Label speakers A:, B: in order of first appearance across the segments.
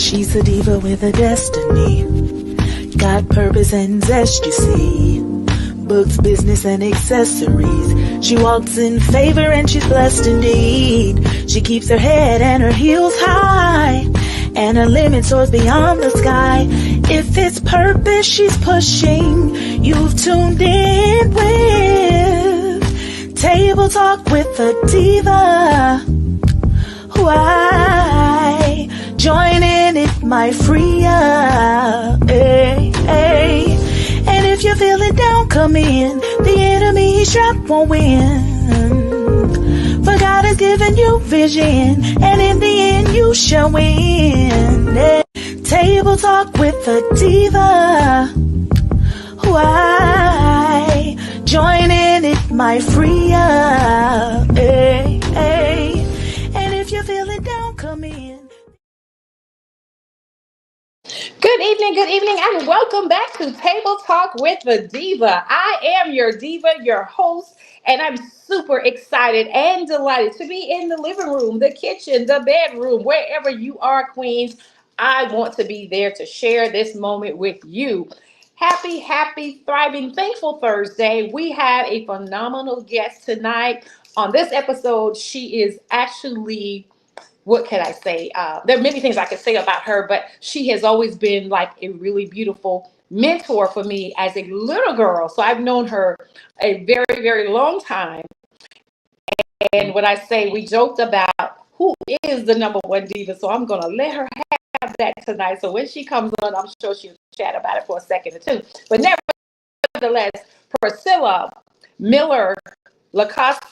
A: She's a diva with a destiny. Got purpose and zest, you see. Books, business, and accessories. She walks in favor and she's blessed indeed. She keeps her head and her heels high, and her limit soars beyond the sky. If it's purpose she's pushing, you've tuned in with Table Talk with a Diva. Why? Join in, it might free ya. Hey, hey. And if you feel it down, come in. The enemy he's trapped won't win. For God has given you vision, and in the end you shall win. Hey. Table Talk with a Diva. Why? Join in, it might free ya. Hey, hey. And if you feel it down, come in.
B: Good evening, and welcome back to Table Talk with the Diva. I am your diva, your host, and I'm super excited and delighted to be in the living room, the kitchen, the bedroom, wherever you are, queens. I want to be there to share this moment with you. Happy, thriving, thankful Thursday. We have a phenomenal guest tonight. On this episode, she is actually, what can I say? There are many things I could say about her, but she has always been like a really beautiful mentor for me as a little girl. So I've known her a very long time. And when I say, we joked about who is the number one diva, so I'm going to let her have that tonight. So when she comes on, I'm sure she'll chat about it for a second or two. But nevertheless, Priscilla Miller Lacoste,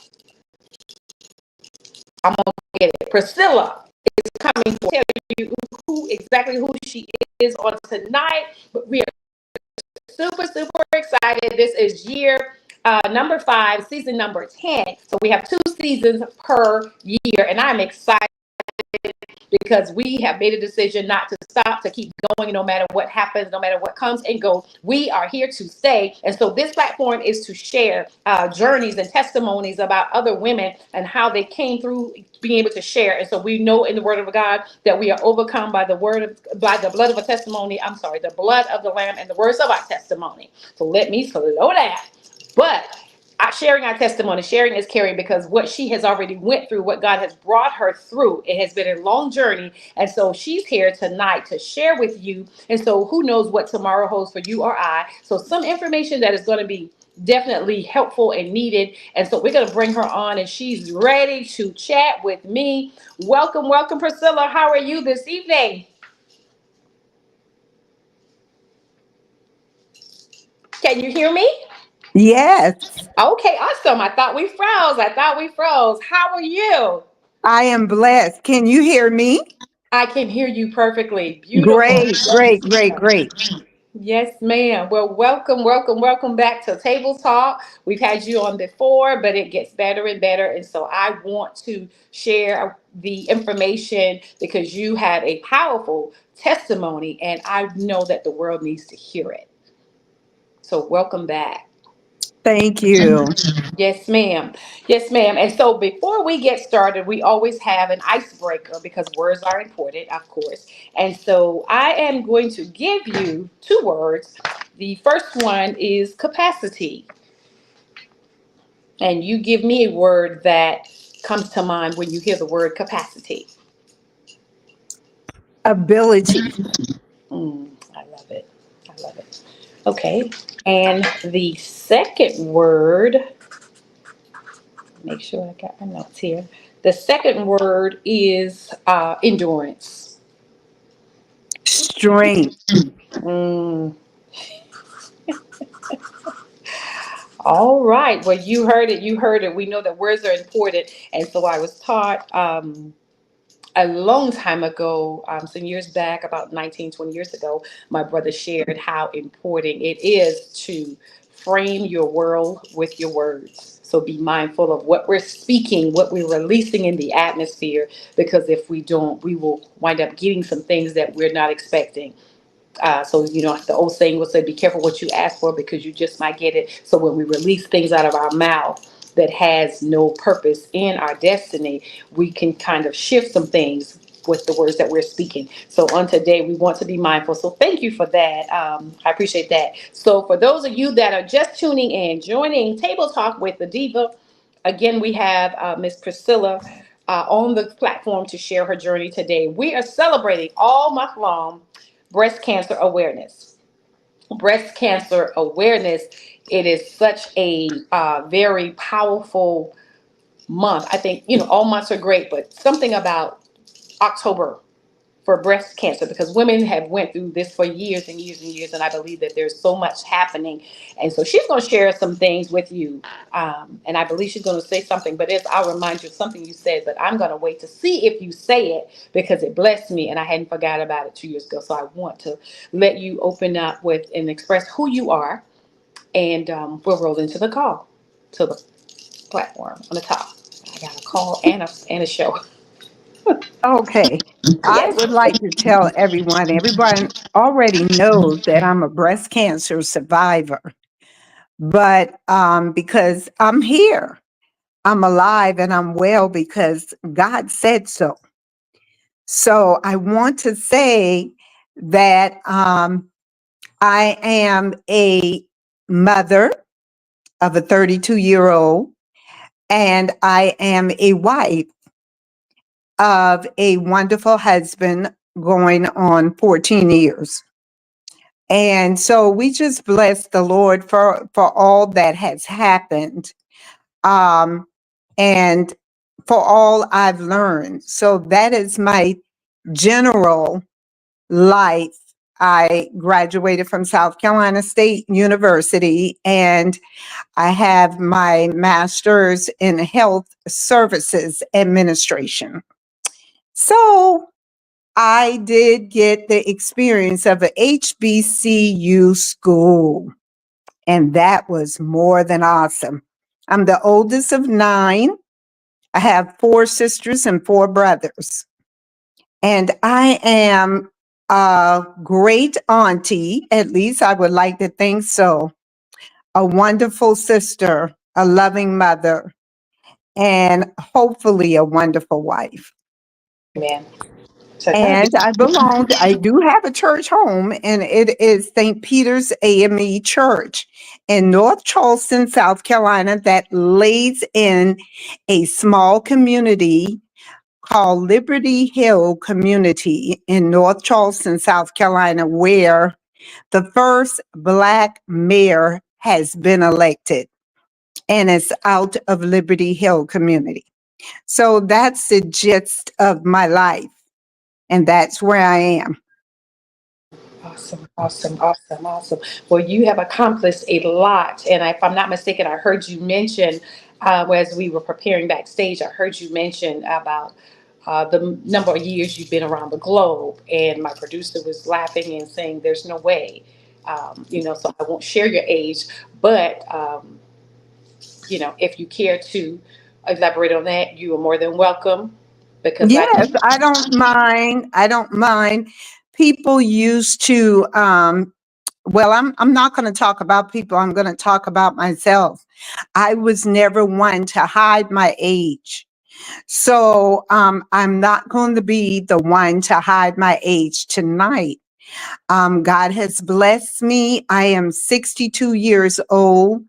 B: I'm going to get it. Priscilla is coming to tell you exactly who she is on tonight. But we are super excited. This is year number 5, season number 10. So we have 2 seasons per year, and I'm excited because we have made a decision not to stop, to keep going no matter what happens, no matter what comes and goes. We are here to stay. And so this platform is to share journeys and testimonies about other women and how they came through being able to share. And so we know in the word of God that we are overcome by the blood of a testimony. I'm sorry, the blood of the Lamb and the words of our testimony. So let me slow down. But sharing our testimony, sharing is caring, because what she has already went through, what God has brought her through, it has been a long journey. And so she's here tonight to share with you. And so who knows what tomorrow holds for you or I. So some information that is going to be definitely helpful and needed. And so we're going to bring her on, and she's ready to chat with me. Welcome, Priscilla. How are you this evening? Can you hear me?
C: Yes,
B: Okay, awesome. I thought we froze. How are you?
C: I am blessed. Can you hear me?
B: I can hear you perfectly. Beautiful.
C: Great.
B: Yes, ma'am. Well, welcome back to Table Talk. We've had you on before, but it gets better and better. And so I want to share the information because you had a powerful testimony, and I know that the world needs to hear it. So welcome back.
C: Thank you.
B: Yes, ma'am. Yes, ma'am. And so before we get started, we always have an icebreaker because words are important, of course. And so I am going to give you 2 words. The first one is capacity. And you give me a word that comes to mind when you hear the word capacity.
C: Ability.
B: I love it. Okay. And the second word, make sure I got my notes here. The second word is endurance.
C: Strength.
B: Mm. All right. Well, you heard it. We know that words are important. And so I was taught a long time ago, some years back, about 19, 20 years ago, my brother shared how important it is to frame your world with your words. So be mindful of what we're speaking, what we're releasing in the atmosphere, because if we don't, we will wind up getting some things that we're not expecting. So, the old saying will say, be careful what you ask for because you just might get it. So when we release things out of our mouth that has no purpose in our destiny, we can kind of shift some things with the words that we're speaking. So on today, we want to be mindful. So thank you for that. I appreciate that. So for those of you that are just tuning in, joining Table Talk with the Diva, again, we have Miss Priscilla on the platform to share her journey today. We are celebrating all month long breast cancer awareness. Breast cancer awareness. It is such a very powerful month. I think, all months are great, but something about October for breast cancer, because women have went through this for years and years and years, and I believe that there's so much happening. And so she's going to share some things with you, and I believe she's going to say something, but I'll remind you of something you said, but I'm going to wait to see if you say it, because it blessed me and I hadn't forgot about it 2 years ago. So I want to let you open up with and express who you are, and we'll roll into the call to the platform on the top. I got a call and a show.
C: Okay. I
B: Yes.
C: would like to tell everyone already knows that I'm a breast cancer survivor, but because I'm here, I'm alive and I'm well because God said so. So I want to say that I am a mother of a 32-year-old, and I am a wife of a wonderful husband going on 14 years. And so we just bless the Lord for all that has happened, um, and for all I've learned. So that is my general life. I graduated from South Carolina State University, and I have my master's in health services administration. So I did get the experience of a HBCU school, and that was more than awesome. I'm the oldest of nine. I have four sisters and four brothers. And I am a great auntie, at least I would like to think so, a wonderful sister, a loving mother, and hopefully a wonderful wife.
B: Amen. So God be.
C: And I do have a church home, and it is St. Peter's AME Church in North Charleston, South Carolina, that lays in a small community called Liberty Hill Community in North Charleston, South Carolina, where the first Black mayor has been elected, and it's out of Liberty Hill Community. So that's the gist of my life, and that's where I am.
B: Awesome, awesome, awesome, awesome. Well, you have accomplished a lot. And if I'm not mistaken, I heard you mention, as we were preparing backstage, I heard you mention about the number of years you've been around the globe. And my producer was laughing and saying, there's no way, so I won't share your age. But, if you care to elaborate on that, you are more than welcome, because I
C: Yes,
B: know.
C: I don't mind. I don't mind. People used to well, I'm not going to talk about people. I'm going to talk about myself. I was never one to hide my age. So I'm not going to be the one to hide my age tonight. God has blessed me. I am 62 years old.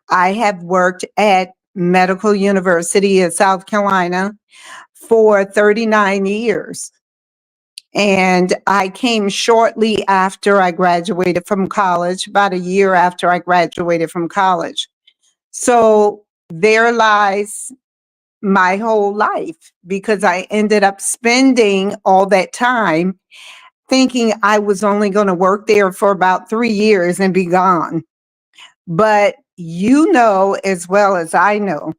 C: I have worked at Medical University of South Carolina for 39 years. And I came shortly after I graduated from college, about a year after I graduated from college. So there lies my whole life, because I ended up spending all that time thinking I was only going to work there for about 3 years and be gone. But you know, as well as I know,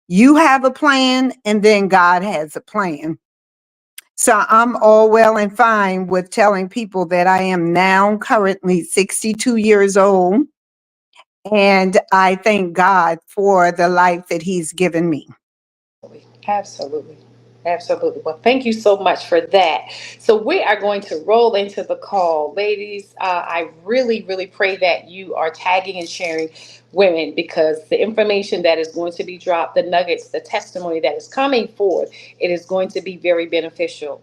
C: you have a plan and then God has a plan. So I'm all well and fine with telling people that I am now currently 62 years old, and I thank God for the life that He's given me.
B: Absolutely. Absolutely. Well, thank you so much for that. So, we are going to roll into the call. Ladies, I really, really pray that you are tagging and sharing women, because the information that is going to be dropped, the nuggets, the testimony that is coming forth, it is going to be very beneficial.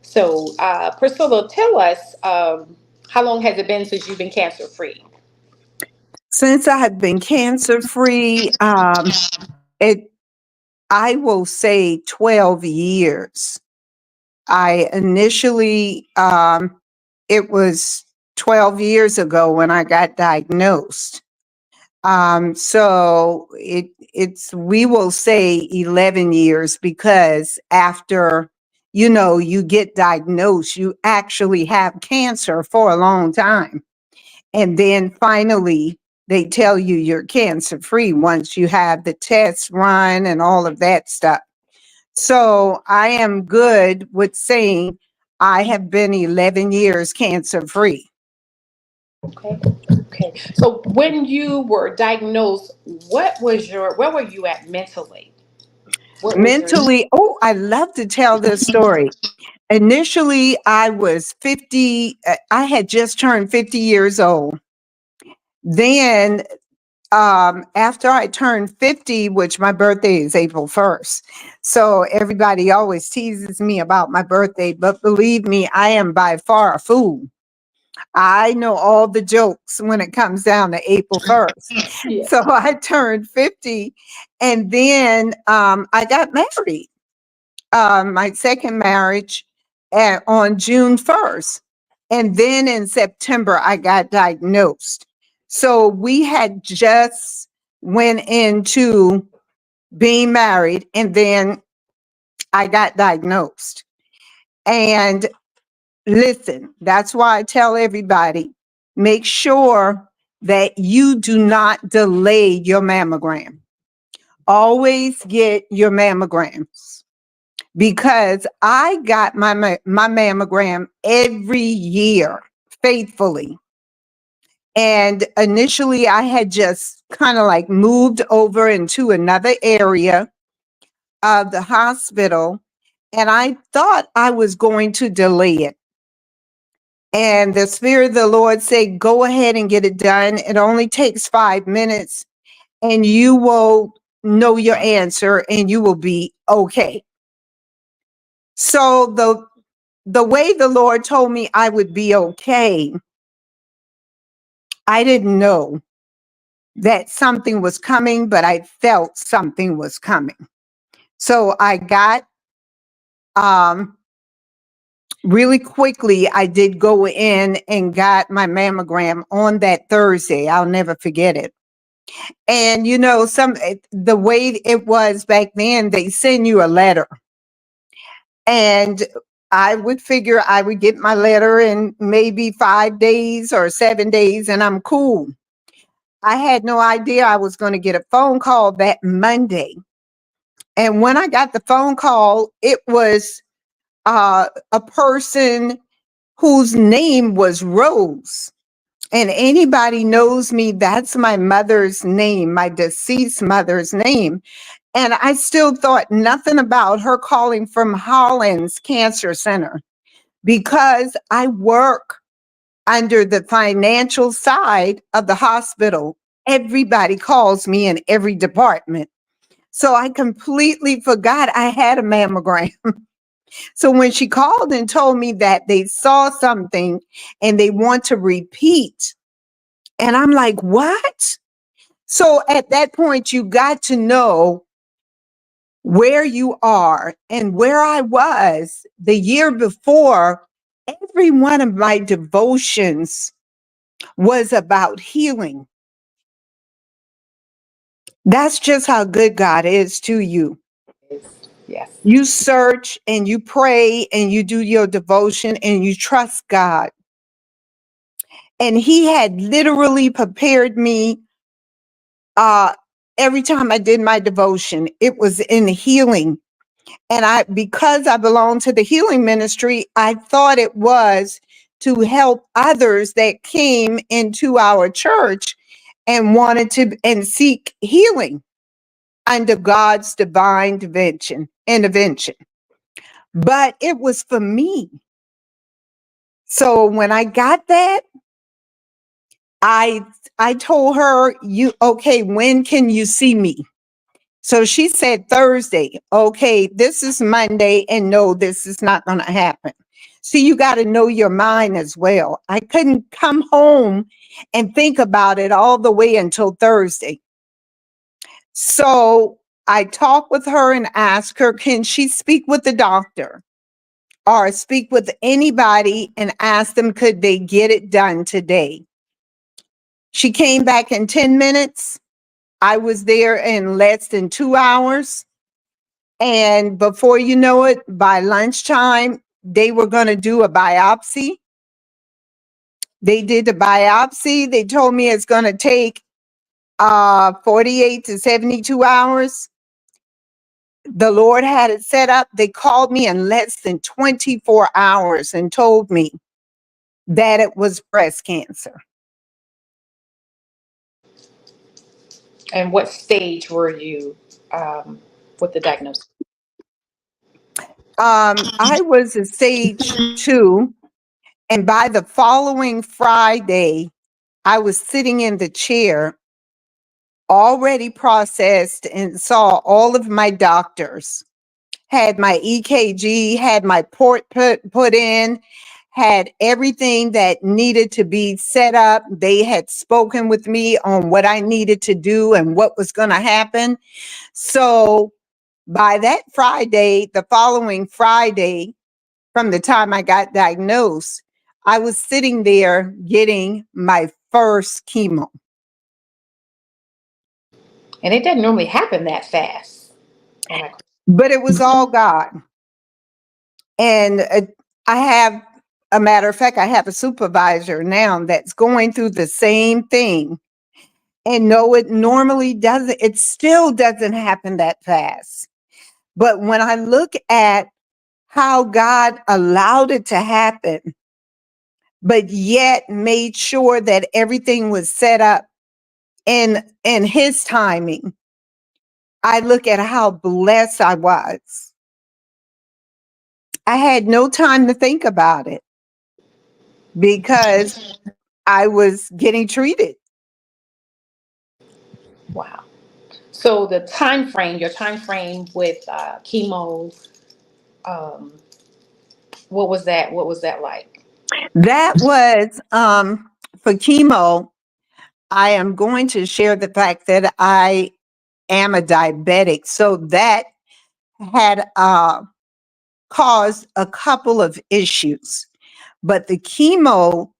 B: So, Priscilla, tell us, how long has it been since you've been cancer free?
C: Since I have been cancer free, it I will say 12 years. I initially, it was 12 years ago when I got diagnosed. So it's, we will say 11 years because after, you get diagnosed, you actually have cancer for a long time. And then finally, they tell you you're cancer free once you have the tests run and all of that stuff. So I am good with saying I have been 11 years cancer free.
B: Okay. Okay. So when you were diagnosed, where were you at mentally? What was your
C: Mentally, oh, I love to tell this story. Initially, I was 50, I had just turned 50 years old. Then, after I turned 50, which my birthday is April 1st. So everybody always teases me about my birthday, but believe me, I am by far a fool. I know all the jokes when it comes down to April 1st.
B: yeah.
C: So I turned 50 and then I got married. My second marriage on June 1st. And then in September, I got diagnosed. So we had just went into being married and then I got diagnosed. And listen, that's why I tell everybody, make sure that you do not delay your mammogram. Always get your mammograms because I got my mammogram every year faithfully. And initially I had just kind of like moved over into another area of the hospital and I thought I was going to delay it. And the Spirit of the Lord said, go ahead and get it done. It only takes 5 minutes and you will know your answer and you will be okay. So the way the Lord told me I would be okay, I didn't know that something was coming, but I felt something was coming. So I got um really quickly, I did go in and got my mammogram on that Thursday. I'll never forget it. And the way it was back then, they send you a letter. And I would figure I would get my letter in maybe 5 days or 7 days and I'm cool. I had no idea I was going to get a phone call that Monday. And when I got the phone call, it was a person whose name was Rose. And anybody knows me, that's my mother's name, my deceased mother's name. And I still thought nothing about her calling from Holland's Cancer Center because I work under the financial side of the hospital. Everybody calls me in every department. So I completely forgot I had a mammogram. So when she called and told me that they saw something and they want to repeat, and I'm like, what? So at that point, you got to know where you are and where I was the year before. Every one of my devotions was about healing. That's just how good God is to you.
B: Yes. Yes.
C: You search and you pray and you do your devotion and you trust God. And He had literally prepared me uh, every time I did my devotion. It was in healing. And because I belong to the healing ministry, I thought it was to help others that came into our church and wanted to and seek healing under God's divine intervention. But it was for me. So when I got that, I I told her, "You okay, when can you see me?" So she said Thursday. Okay, this is Monday and no, this is not going to happen. See, you got to know your mind as well. I couldn't come home and think about it all the way until Thursday. So I talked with her and asked her, can she speak with the doctor or speak with anybody and ask them, could they get it done today? She came back in 10 minutes. I was there in less than 2 hours. And before you know it, by lunchtime, they were going to do a biopsy. They did the biopsy. They told me it's going to take 48 to 72 hours. The Lord had it set up. They called me in less than 24 hours and told me that it was breast cancer.
B: And what stage were you with the diagnosis?
C: I was a stage 2, and by the following Friday, I was sitting in the chair, already processed, and saw all of my doctors. Had my EKG, had my port put in, had everything that needed to be set up. They had spoken with me on what I needed to do and what was going to happen. So by that Friday, the following Friday, from the time I got diagnosed, I was sitting there getting my first chemo.
B: And it doesn't normally happen that fast. Am I correct?
C: But it was all God. And I have, a matter of fact, I have a supervisor now that's going through the same thing. And no, it normally doesn't, it still doesn't happen that fast. But when I look at how God allowed it to happen, but yet made sure that everything was set up in his timing, I look at how blessed I was. I had no time to think about it because I was getting treated.
B: Wow. So the time frame, your time frame with chemo, um, what was that? What was that like?
C: That was for chemo. I am going to share the fact that I am a diabetic. So that had caused a couple of issues. But the chemo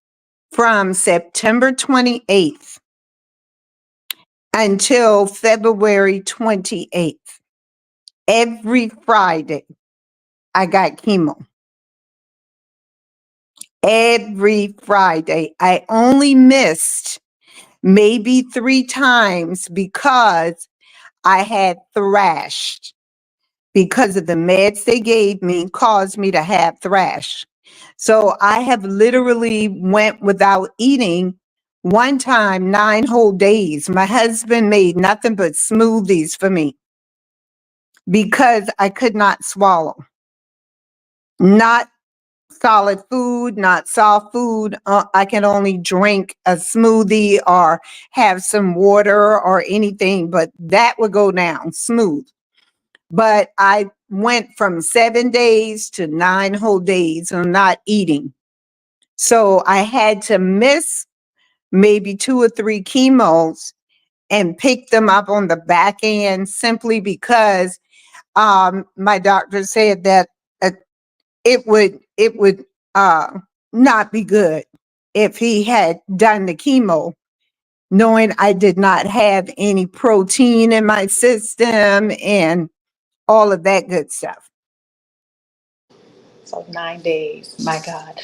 C: from September 28th until February 28th, every Friday, I got chemo. Every Friday. I only missed maybe 3 times because I had thrashed, because of the meds they gave me caused me to have thrash. So I have literally went without eating one time 9 whole days. My husband made nothing but smoothies for me because I could not swallow. Not solid food, not soft food. I can only drink a smoothie or have some water or anything, but that would go down smooth. But I went from 7 days to 9 whole days of not eating. So I had to miss maybe 2 or 3 chemos and pick them up on the back end simply because my doctor said that uh, it would not be good if he had done the chemo, knowing I did not have any protein in my system and all of that good stuff.
B: So 9 days. My God.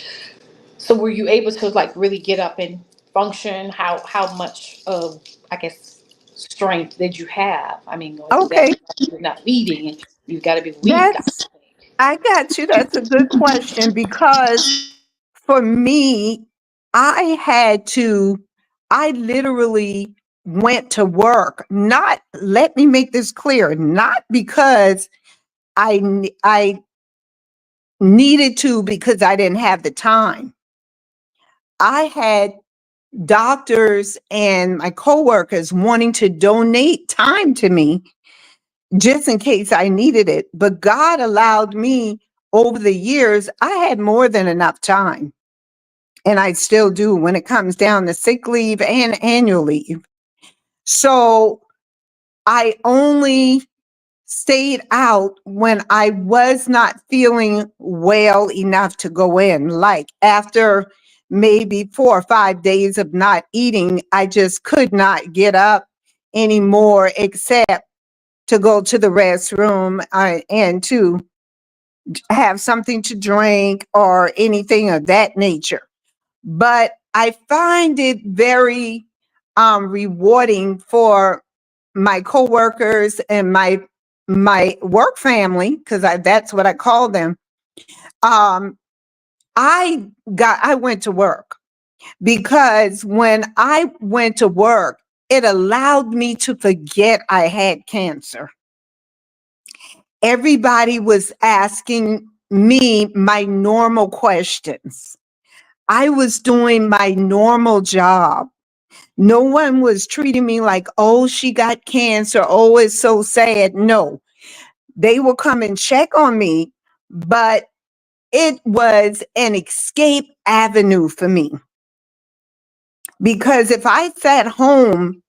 B: So were you able to like really get up and function? How much of, I guess, strength did you have? I mean, going through that,
C: Okay,
B: you're not eating and you've got to be weak.
C: that's, I got you. That's a good question because for me, I had to, I literally went to work. Not, let me make this clear, not because I needed to because I didn't have the time. I had doctors and my coworkers wanting to donate time to me just in case I needed it. But God allowed me over the years, I had more than enough time. And I still do when it comes down to sick leave and annual leave. So I only stayed out when I was not feeling well enough to go in. Like after maybe 4 or 5 days of not eating, I just could not get up anymore except to go to the restroom and to have something to drink or anything of that nature. But I find it very rewarding for my coworkers and my work family, because that's what I call them. Um, I went to work because when I went to work, it allowed me to forget I had cancer. Everybody was asking me my normal questions. I was doing my normal job. No one was treating me like, oh, she got cancer. Oh, it's so sad. No, they will come and check on me, but it was an escape avenue for me. Because if I sat home,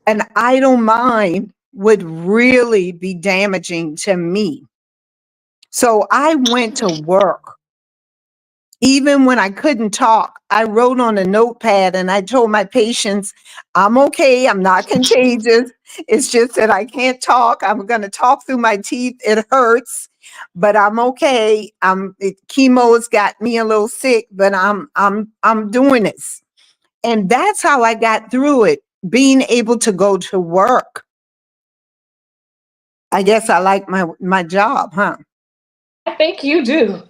C: an idle mind would really be damaging to me. So I went to work. Even when I couldn't talk, I wrote on a notepad and I told my patients, I'm okay. I'm not contagious. It's just that I can't talk. I'm going to talk through my teeth. It hurts, but I'm okay. Chemo's got me a little sick, but I'm doing this. And that's how I got through it, being able to go to work. I guess I like my job, huh?
B: I think you do.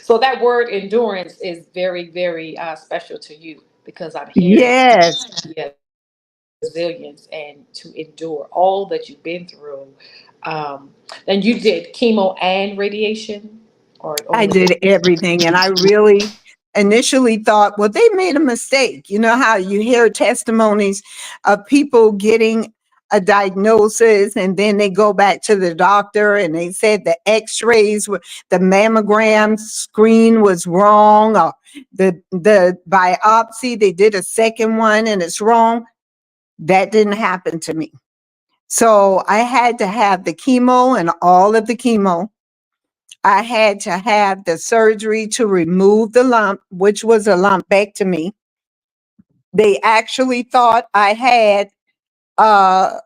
B: So that word endurance is very, very special to you because I'm hearing
C: Yes,
B: yeah, resilience and to endure all that you've been through. Um, and you did chemo and radiation, or
C: I
B: only?
C: did everything. And I really initially thought, well, they made a mistake. You know how you hear testimonies of people getting a diagnosis and then they go back to the doctor and they said the x-rays were, the mammogram screen was wrong, or the biopsy, they did a second one and it's wrong. That didn't happen to me. So I had to have the chemo and all of the chemo. I had to have the surgery to remove the lump, which was a lumpectomy. They actually thought I had uh,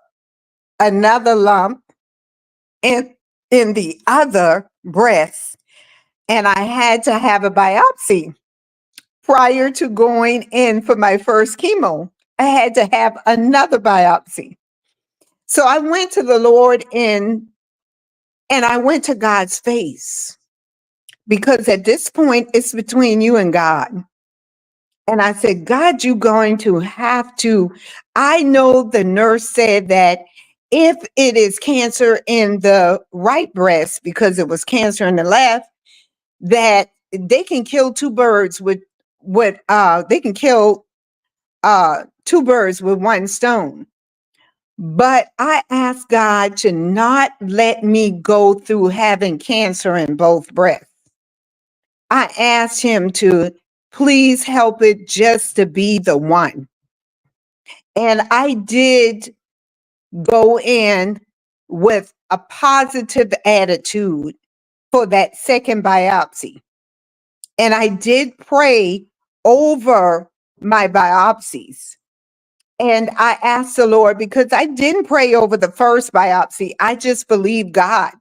C: another lump in, in the other breast, and I had to have a biopsy prior to going in for my first chemo. I had to have another biopsy. So I went to the Lord and I went to God's face because at this point it's between you and God. And I said, God, you're going to have to. I know the nurse said that if it is cancer in the right breast, because it was cancer in the left, that they can kill two birds with they can kill two birds with one stone. But I asked God to not let me go through having cancer in both breasts. I asked him to please help it just to be the one. And I did go in with a positive attitude for that second biopsy. And I did pray over my biopsies. And I asked the Lord because I didn't pray over the first biopsy. I just believed God.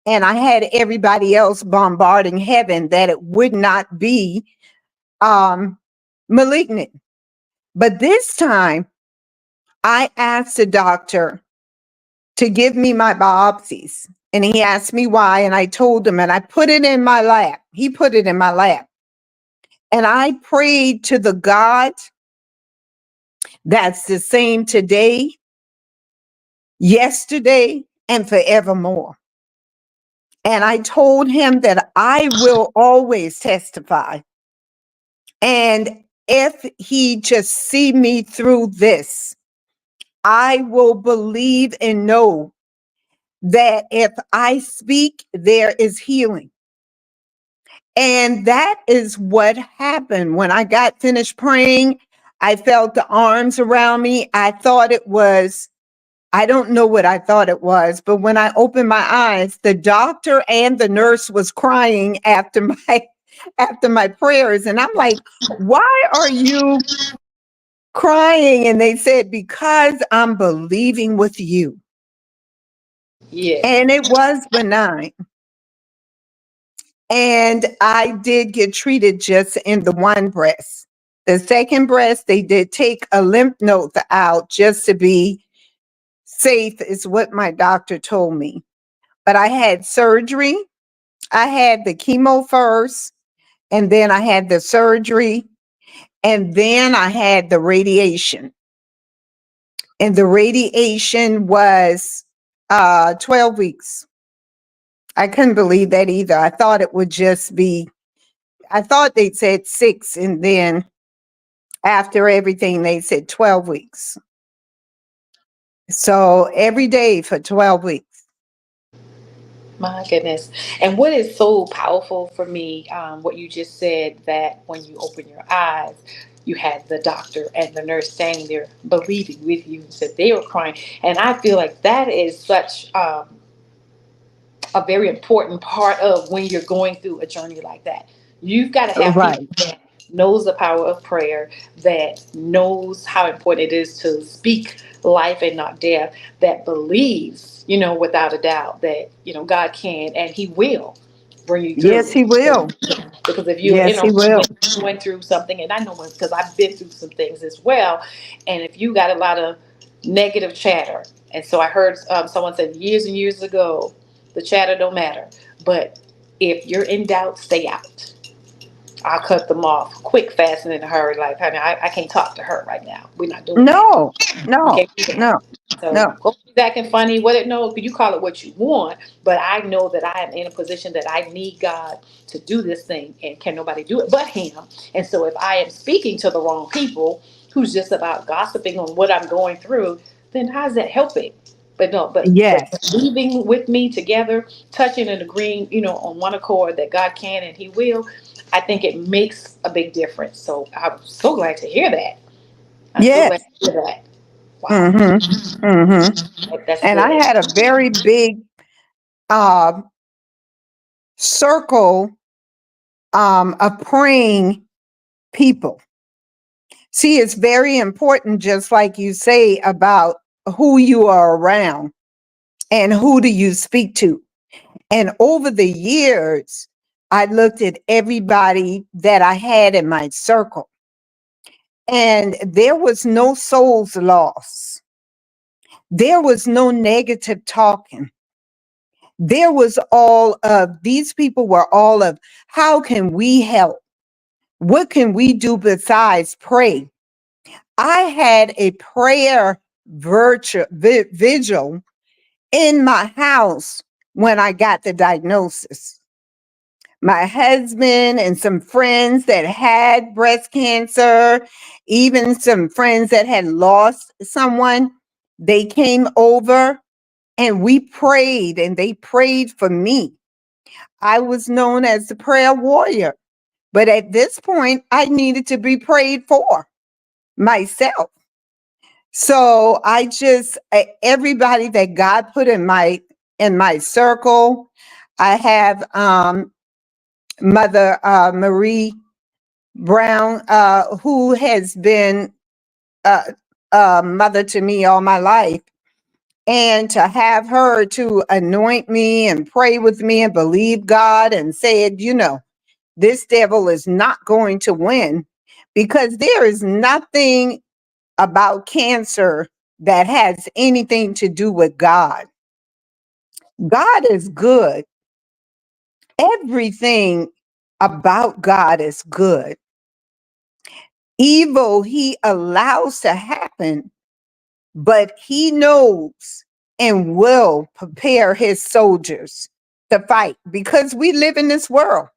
C: And I had everybody else bombarding heaven that it would not be um, malignant. But this time, I asked the doctor to give me my biopsies. And he asked me why. And I told him, and I put it in my lap. He put it in my lap. And I prayed to the God that's the same today, yesterday, and forevermore. And I told him that I will always testify. And if he just see me through this, I will believe and know that if I speak, there is healing. And that is what happened. When I got finished praying, I felt the arms around me. I thought it was, I don't know what I thought it was, but when I opened my eyes, the doctor and the nurse was crying after my after my prayers. And I'm like, why are you crying? And they said, because I'm believing with you.
B: Yes.
C: And it was benign. And I did get treated just in the one breast. The second breast, they did take a lymph node out just to be safe, is what my doctor told me. But I had surgery. I had the chemo first, and then I had the surgery, and then I had the radiation. And the radiation was 12 weeks. I couldn't believe that either. I thought it would just be, I thought they said 6, and then after everything, they said 12 weeks. So every day for 12 weeks.
B: My goodness. And what is so powerful for me, what you just said, that when you open your eyes, you had the doctor and the nurse standing there believing with you and said they were crying. And I feel like that is such a very important part of when you're going through a journey like that. You've got to have people
C: Right.
B: that knows the power of prayer, that knows how important it is to speak life and not death, that believes, without a doubt that, God can and he will bring you
C: Yes,
B: through.
C: he will.
B: Because if you're,
C: Yes, he will.
B: going through something, and I know because I've been through some things as well, and if you got a lot of negative chatter, and so I heard someone said years and years ago, the chatter don't matter. But if you're in doubt, stay out. I'll cut them off quick, fast, and in a hurry. Like, honey, I can't talk to her right now. We're not doing that.
C: No,
B: We
C: no,
B: can't do that.
C: no,
B: So
C: no.
B: go be acting funny. What it no, you call it what you want, but I know that I am in a position that I need God to do this thing, and can nobody do it but Him. And so if I am speaking to the wrong people, who's just about gossiping on what I'm going through, then how's that helping? But no, but
C: Yes,
B: believing with me together, touching and agreeing, on one accord that God can and He will. I think it makes a big difference. So I'm so glad to hear that. I'm so glad
C: yes.
B: to hear that. Wow.
C: Mm-hmm. Mm-hmm.
B: That's
C: And I
B: good.
C: had a very big uh, circle of praying people. See, it's very important, just like you say, about who you are around and who do you speak to. And over the years, I looked at everybody that I had in my circle, and there was no souls lost. There was no negative talking. There was all of, these people were all of, how can we help? What can we do besides pray? I had a prayer vigil in my house when I got the diagnosis. My husband and some friends that had breast cancer, even some friends that had lost someone, they came over and we prayed, and they prayed for me. I was known as the prayer warrior, but at this point, I needed to be prayed for myself. So I just, everybody that God put in my circle, I have Mother Marie Brown, who has been uh, mother to me all my life. And to have her to anoint me and pray with me and believe God and said, this devil is not going to win, because there is nothing about cancer that has anything to do with God. God is good. Everything about God is good. Evil he allows to happen, but he knows and will prepare his soldiers to fight, because we live in this world.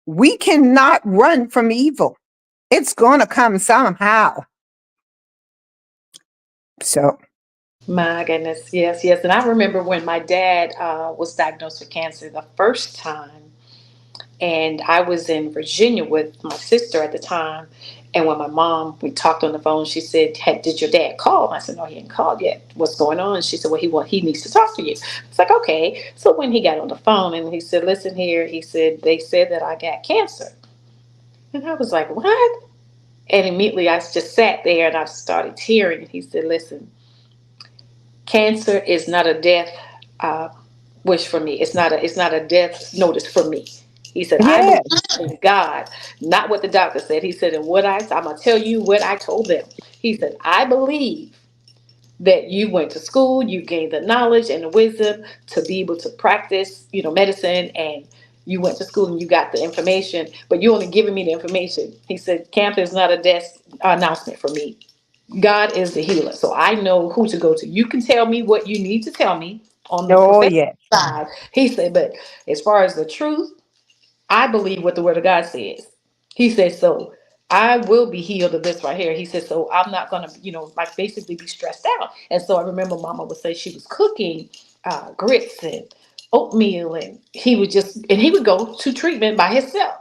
C: We cannot run from evil. It's going to come somehow. So,
B: My goodness, yes, yes. And I remember when my dad was diagnosed with cancer the first time. And I was in Virginia with my sister at the time. And when my mom, we talked on the phone, she said, "Did your dad call?" I said, "No, he hadn't called yet. What's going on?" She said, "Well, he needs to talk to you." It's like, okay. So when he got on the phone and he said, "Listen here," he said, "they said that I got cancer." And I was like, "What?" And immediately I just sat there and I started tearing. And he said, "Listen, cancer is not a death uh, wish for me. It's not a death notice for me." He said, "I
C: Yeah.
B: believe in God, not what the doctor said." He said, "And I'm gonna tell you what I told them." He said, "I believe that you went to school, you gained the knowledge and the wisdom to be able to practice, medicine, and you went to school and you got the information, but you only giving me the information." He said, "Camp is not a death announcement for me. God is the healer. So I know who to go to. You can tell me what you need to tell me on the
C: Oh,
B: professional
C: yeah.
B: side." He said, "But as far as the truth, I believe what the word of God says." He said, "So I will be healed of this right here." He said, "So I'm not gonna, like basically be stressed out." And so I remember Mama would say she was cooking grits and oatmeal, and he would go to treatment by himself.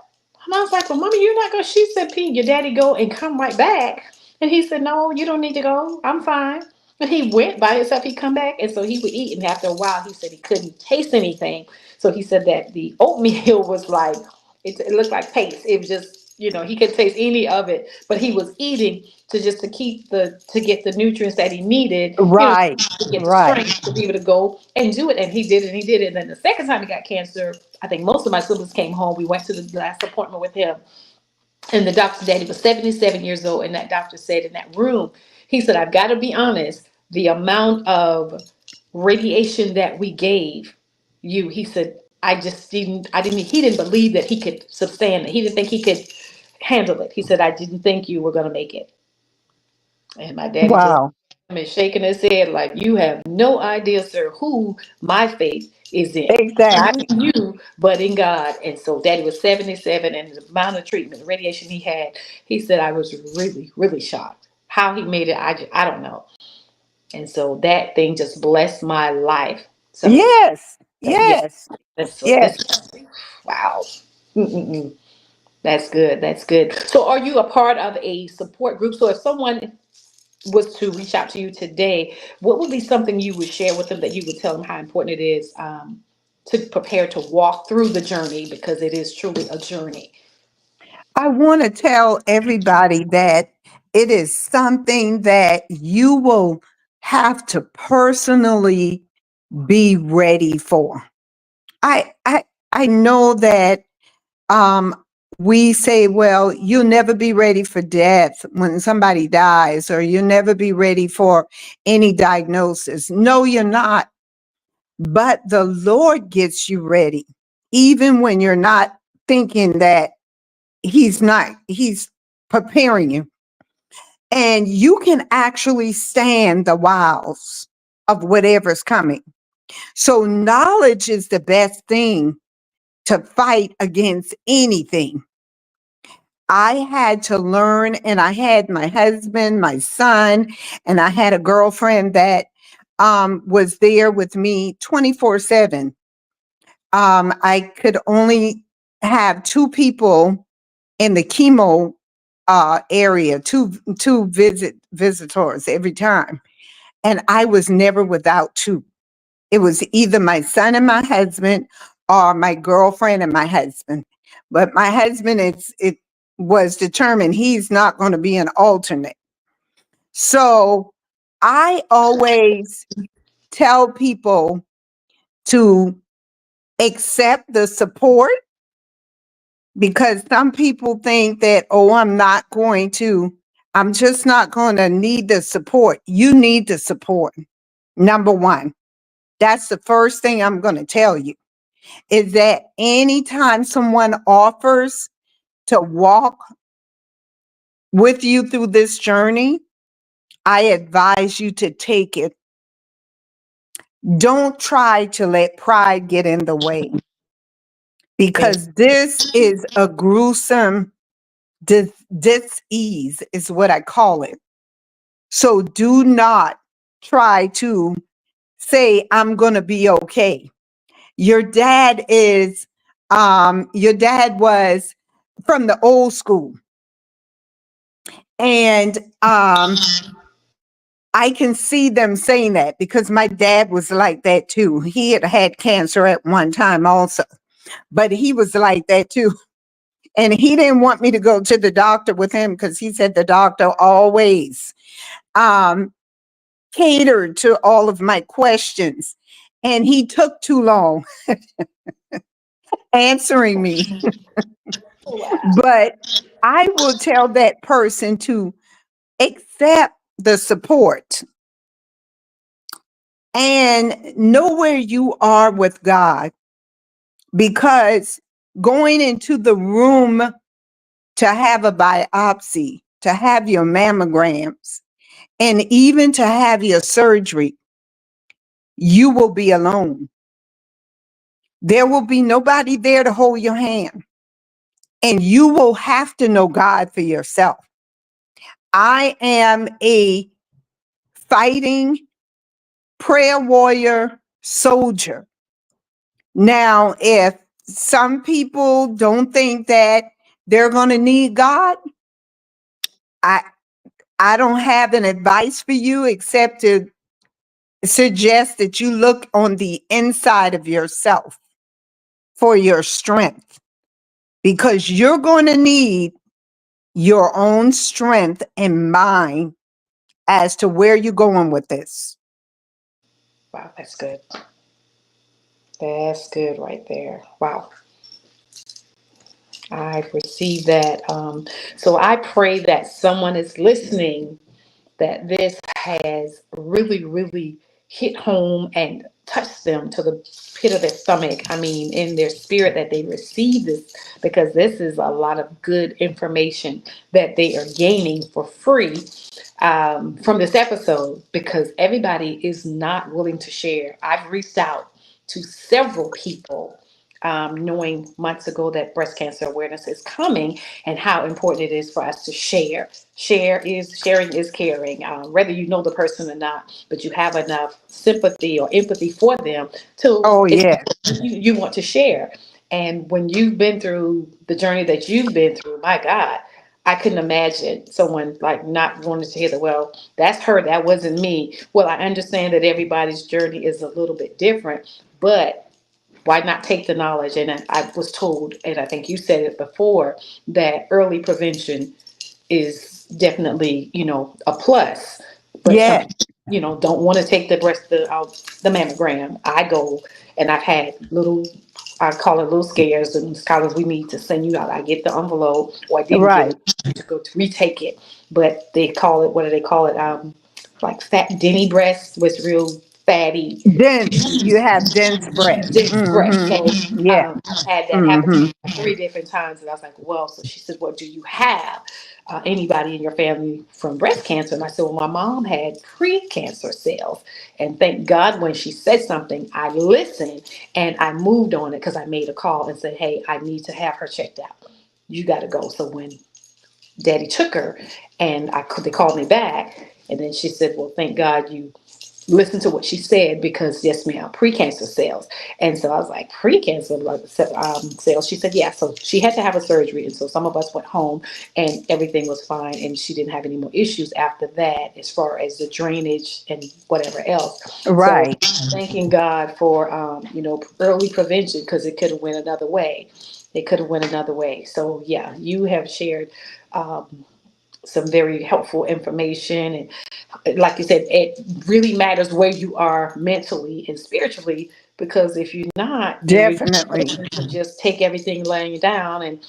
B: And I was like, "Well, Mama, you're not gonna." She said, "P, your daddy go and come right back." And he said, "No, you don't need to go. I'm fine." And he went by himself. He'd come back, and so he would eat. And after a while, he said he couldn't taste anything. So he said that the oatmeal was like, it looked like paste. It was just, he could taste any of it, but he was eating to get the nutrients that he needed,
C: Right.
B: to get the
C: Right.
B: strength to be able to go and do it. And he did it. And he did it. And then the second time he got cancer, I think most of my siblings came home. We went to the last appointment with him, and the doctor, daddy was 77 years old. And that doctor said in that room, he said, "I've got to be honest, the amount of radiation that we gave you," he said, he didn't believe that he could sustain it. He didn't think he could handle it. He said, "I didn't think you were going to make it." And my daddy just
C: Wow.
B: been shaking his head like, "You have no idea, sir, who my faith is in. Not
C: Exactly.
B: in you, but in God." And so daddy was 77, and the amount of treatment, the radiation he had, he said, "I was really, really shocked. How he made it, I don't know." And so that thing just blessed my life. So,
C: Yes.
B: yeah,
C: Yes. Yes.
B: that's wow. Mm-mm-mm. That's good. That's good. So, are you a part of a support group? So, if someone was to reach out to you today, what would be something you would share with them that you would tell them how important it is to prepare to walk through the journey, because it is truly a journey?
C: I want to tell everybody that it is something that you will have to personally be ready for. I I I know that um we say, well, you'll never be ready for death when somebody dies, or you'll never be ready for any diagnosis. No, you're not. But the Lord gets you ready, even when you're not thinking that he's preparing you. And you can actually stand the wiles of whatever's coming. So knowledge is the best thing to fight against anything. I had to learn, and I had my husband, my son, and I had a girlfriend that was there with me 24/7. I could only have two people in the chemo area, two visitors every time, and I was never without two. It was either my son and my husband, or my girlfriend and my husband. But my husband, it was determined he's not going to be an alternate. So I always tell people to accept the support, because some people think that, oh, I'm just not going to need the support. You need the support. Number one, that's the first thing I'm going to tell you, is that anytime someone offers to walk with you through this journey, I advise you to take it. Don't try to let pride get in the way, because this is a gruesome dis-ease, is what I call it. So do not try to say, I'm going to be okay. Your dad is Your dad was from the old school. And I can see them saying that because my dad was like that too. He had had cancer at one time also, but he was like that too. And he didn't want me to go to the doctor with him because he said the doctor always um, catered to all of my questions. And he took too long answering me.
B: Wow.
C: But I will tell that person to accept the support and know where you are with God, because going into the room to have a biopsy, to have your mammograms, and even to have your surgery, you will be alone. There will be nobody there to hold your hand, and you will have to know God for yourself. I am a fighting prayer warrior soldier. Now, if some people don't think that they're going to need God, I I don't have an advice for you except to suggest that you look on the inside of yourself for your strength, because you're going to need your own strength and mind as to where you're going with this.
B: Wow, that's good. That's good right there. Wow. I received that. So I pray that someone is listening, that this has really, really hit home and touched them to the pit of their stomach. I mean, in their spirit, that they receive this, because this is a lot of good information that they are gaining for free from this episode, because everybody is not willing to share. I've reached out to several people, knowing months ago that breast cancer awareness is coming and how important it is for us to share. Sharing is caring, whether you know the person or not, but you have enough sympathy or empathy for them to,
C: Oh,
B: it's,
C: yeah.
B: you want to share. And when you've been through the journey that you've been through, my God, I couldn't imagine someone like not wanting to hear that. Well, that's her, that wasn't me. Well, I understand that everybody's journey is a little bit different, but why not take the knowledge? And I was told, and I think you said it before, that early prevention is definitely, a plus. But some
C: Yeah.
B: people, don't want to take the mammogram. I go, and I've had little, I call it little scares, and scholars, we need to send you out. I get the envelope, or I didn't get
C: Right.
B: it, to go to retake it. But they call it, what do they call it? Like fat Denny breast was real fatty.
C: Dense. You have dense breasts.
B: Dense breast. So
C: Yeah.
B: I had that happen
C: hmm
B: three different times, and I was like, well, so she said, well, do you have anybody in your family from breast cancer? And I said, well, my mom had pre-cancer cells, and thank God when she said something, I listened and I moved on it, because I made a call and said, hey, I need to have her checked out. You got to go. So when Daddy took her, and they called me back, and then she said, well, thank God you listen to what she said, because yes ma'am, pre-cancer cells. And so I was like, pre-cancer cells? She said, yeah. So she had to have a surgery, and so some of us went home and everything was fine, and she didn't have any more issues after that, as far as the drainage and whatever else. So
C: Right.
B: thanking God for early prevention, because it could have went another way. So yeah, you have shared some very helpful information. And like you said, it really matters where you are mentally and spiritually, because if you're not, and you're
C: Definitely.
B: willing to just take everything laying down and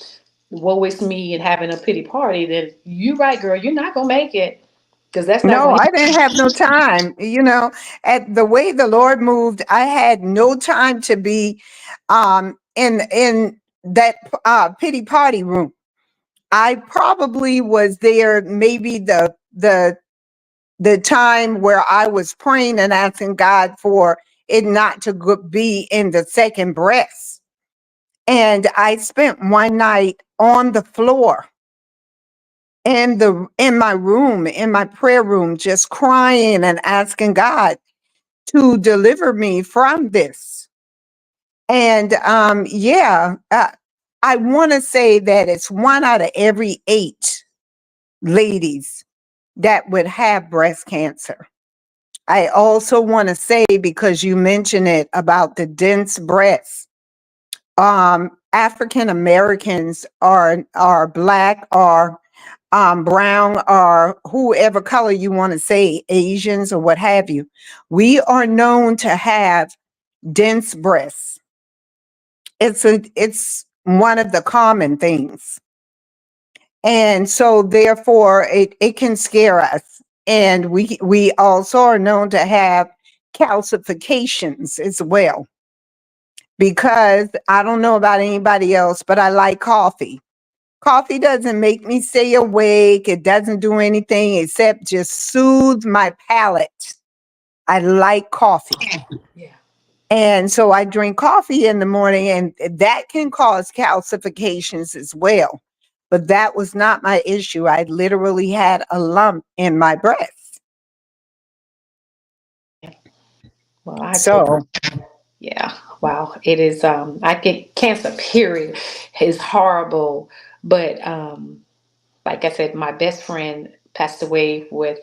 B: woe is me and having a pity party, then you right, girl, you're not gonna make it, because that's not
C: No,
B: gonna
C: I didn't have no time. At the way the Lord moved, I had no time to be in that pity party room. I probably was there maybe the time where I was praying and asking God for it not to be in the second breast. And I spent one night on the floor in my room, in my prayer room, just crying and asking God to deliver me from this. And yeah, I want to say that it's one out of every eight ladies that would have breast cancer. I also want to say, because you mentioned it about the dense breasts, African Americans are black or brown or whoever color you want to say, Asians or what have you. We are known to have dense breasts. It's one of the common things. And so therefore it can scare us. And we also are known to have calcifications as well. Because I don't know about anybody else, but I like coffee. Coffee doesn't make me stay awake. It doesn't do anything except just soothe my palate. I like coffee.
B: Yeah.
C: And so I drink coffee in the morning, and that can cause calcifications as well. But that was not my issue. I literally had a lump in my breast.
B: Well, I tell you,
C: So,
B: yeah. Wow. It is I get cancer period is horrible. But like I said, my best friend passed away with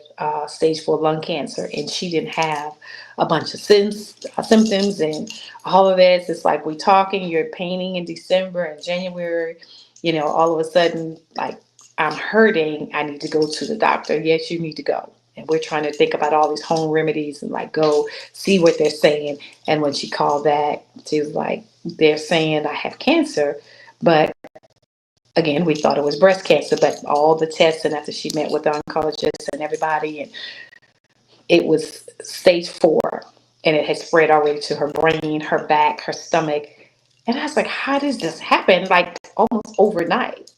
B: stage 4 lung cancer, and she didn't have a bunch of symptoms and all of this. It's like we talking, you're painting in December and January, all of a sudden, like, I'm hurting. I need to go to the doctor. Yes, you need to go. And we're trying to think about all these home remedies and like go see what they're saying. And when she called back, she was like, they're saying I have cancer, but again, we thought it was breast cancer, but all the tests and after she met with the oncologist and everybody, and it was stage 4, and it had spread already to her brain, her back, her stomach. And I was like, how does this happen? Like almost overnight.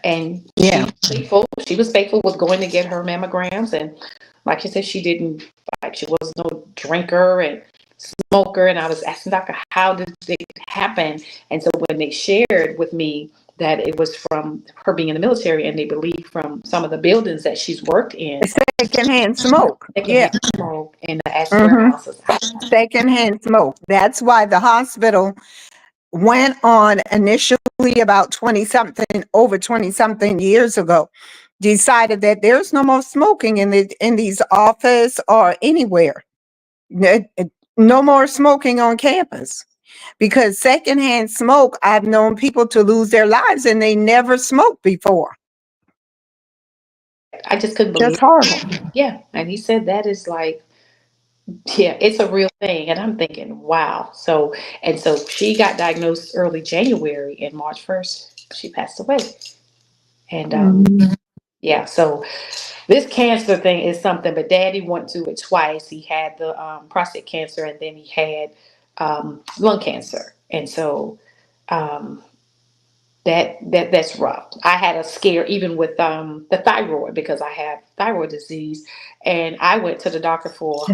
B: And
C: yeah.
B: she was faithful with going to get her mammograms. And like she said, she didn't, like, she was no drinker and smoker. And I was asking doctor, how did it happen? And so when they shared with me that it was from her being in the military, and they believe from some of the buildings that she's worked in,
C: Secondhand smoke. Yeah.
B: secondhand smoke in the ash
C: Hmm.
B: warehouses.
C: Secondhand smoke. That's why the hospital went on initially about 20 something, over 20 something years ago, decided that there's no more smoking in these office or anywhere. No more smoking on campus, because secondhand smoke, I've known people to lose their lives and they never smoked before.
B: I just couldn't believe
C: Just
B: it.
C: horrible.
B: Yeah. And he said that is like, yeah, it's a real thing. And I'm thinking, wow. So she got diagnosed early January, and March 1st, she passed away. And
C: Mhm.
B: yeah, so this cancer thing is something, but daddy went through it twice. He had the prostate cancer, and then he had lung cancer. And so um, that's rough. I had a scare even with the thyroid, because I have thyroid disease, and I went to the doctor for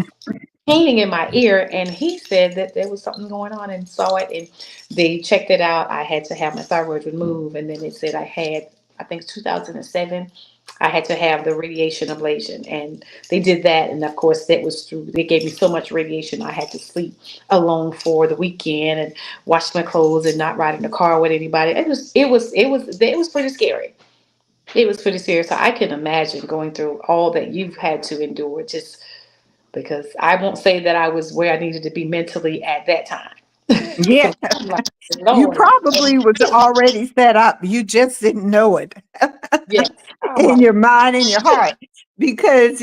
B: painting in my ear, and he said that there was something going on and saw it, and they checked it out. I had to have my thyroid removed, and then they said I had, I think 2007, I had to have the radiation ablation, and they did that. And of course that was through, they gave me so much radiation I had to sleep alone for the weekend and wash my clothes and not ride in the car with anybody. It was pretty scary. It was pretty scary. So I can imagine going through all that you've had to endure, just because I won't say that I was where I needed to be mentally at that time.
C: Yeah.
B: So I'm like,
C: You
B: Lord,
C: probably was already set up. You just didn't know it
B: yes. I'm
C: in
B: like,
C: your mind and your heart. Because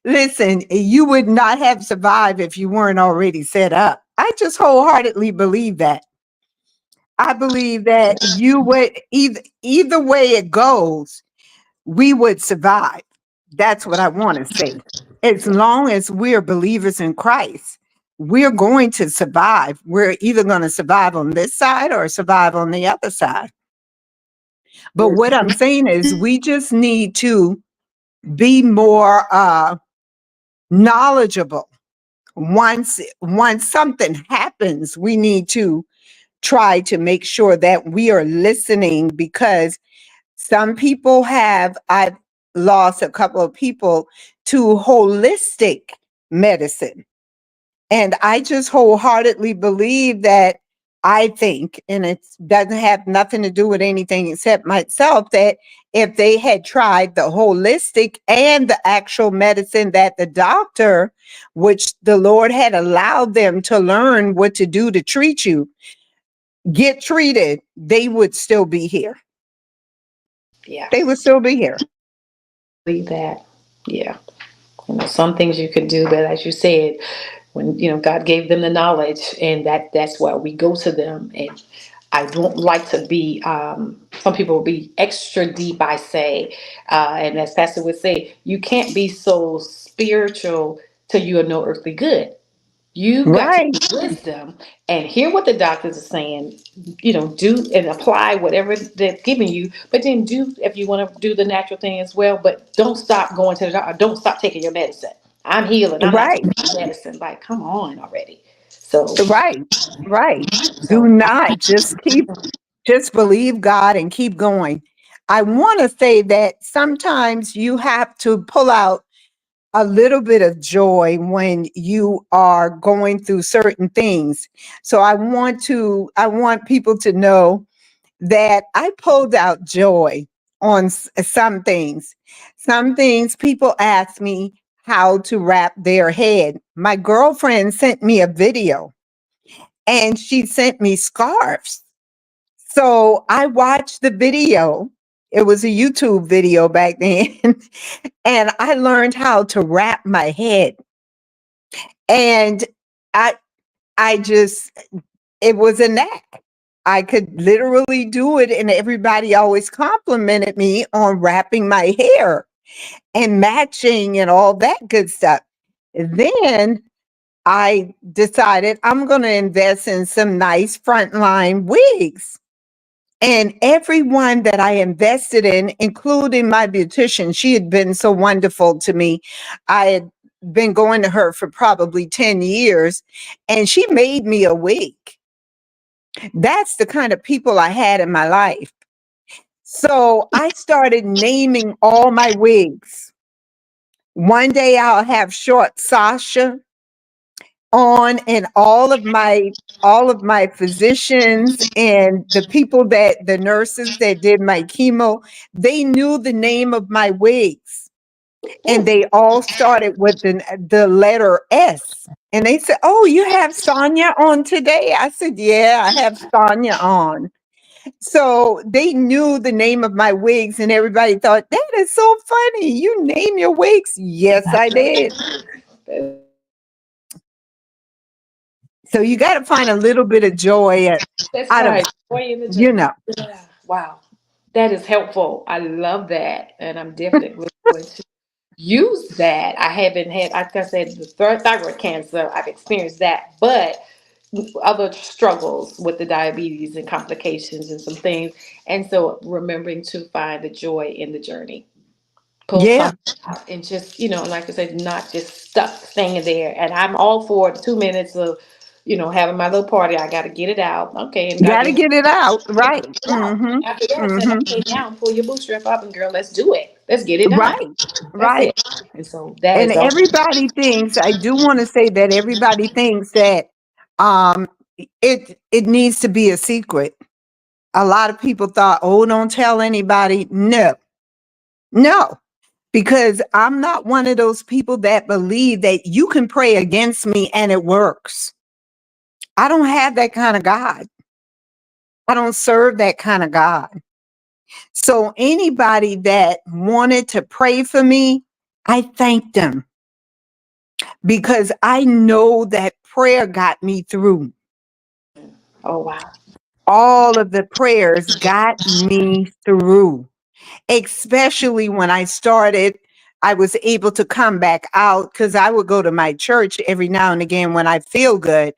C: listen, you would not have survived if you weren't already set up. I just wholeheartedly believe that. I believe that you would, either way it goes, we would survive. That's what I want to say. As long as we're believers in Christ, we're going to survive. We're either going to survive on this side or survive on the other side. But
B: we're
C: what I'm saying is, we just need to be more knowledgeable. Once something happens, we need to try to make sure that we are listening, because some people have, I've lost a couple of people to holistic medicine. And I just wholeheartedly believe that I think, and it doesn't have nothing to do with anything except myself, that if they had tried the holistic and the actual medicine that the doctor, which the Lord had allowed them to learn what to do to treat you, get treated, they would still be here.
B: Yeah,
C: They would still be here.
B: believe that. Yeah. Some things you could do, but as you said, when God gave them the knowledge, and that's why we go to them. And I don't like to be. Some people will be extra deep. I say, and as Pastor would say, you can't be so spiritual till you are no earthly good. You've got to
C: Right,
B: use wisdom and hear what the doctors are saying, do and apply whatever they're giving you, but then do, if you want to do the natural thing as well, but don't stop going to the doctor. Don't stop taking your medicine. I'm healing. I'm not
C: right,
B: taking medicine. Like, come on already. So,
C: right, right. Do
B: so
C: not just believe God and keep going. I want to say that sometimes you have to pull out a little bit of joy when you are going through certain things. So I want people to know that I pulled out joy on some things. Some things people ask me how to wrap their head. My girlfriend sent me a video and she sent me scarves. So I watched the video. It was a YouTube video back then. And I learned how to wrap my head. And I I just it was a knack. I could literally do it, and everybody always complimented me on wrapping my hair and matching and all that good stuff. Then I decided I'm going to invest in some nice frontline wigs. And everyone that I invested in, including my beautician, she had been so wonderful to me. I had been going to her for probably 10 years, and she made me a wig. That's the kind of people I had in my life. So I started naming all my wigs. One day I'll have short Sasha on, and all of my physicians and the people that the nurses that did my chemo, they knew the name of my wigs, and they all started with the letter S. And they said, "Oh, you have Sonia on today?" I said, "Yeah, I have Sonia on." So they knew the name of my wigs, and everybody thought, "That is so funny. You name your wigs?" Yes, I did. So you got to find a little bit of joy
B: that's
C: out of,
B: right. Joy in the
C: you
B: journey.
C: know,
B: Yeah. Wow. That is helpful. I love that. And I'm definitely going to use that. I haven't had, like I said, the thyroid cancer. I've experienced that, but other struggles with the diabetes and complications and some things. And so remembering to find the joy in the journey, pull
C: yeah,
B: something out, and just, like I said, not just stuck staying there. And I'm all for the 2 minutes of, having my little party. I got to get it out. Okay. And God
C: got to
B: gave
C: get it out.
B: it
C: Right.
B: out.
C: Hmm.
B: After that, said,
C: Hmm.
B: okay, now pull your bootstrap up and girl, let's do it. Let's get it done.
C: Right.
B: That's
C: Right.
B: it. And so that
C: And
B: is all.
C: everybody thinks, I do want to say that everybody thinks that um, it needs to be a secret. A lot of people thought, oh, don't tell anybody. No, no, because I'm not one of those people that believe that you can pray against me and it works. I don't have that kind of God. I don't serve that kind of God. So anybody that wanted to pray for me, I thank them because I know that prayer got me through.
B: Oh, wow.
C: All of the prayers got me through, especially when I was able to come back out because I would go to my church every now and again when I feel good.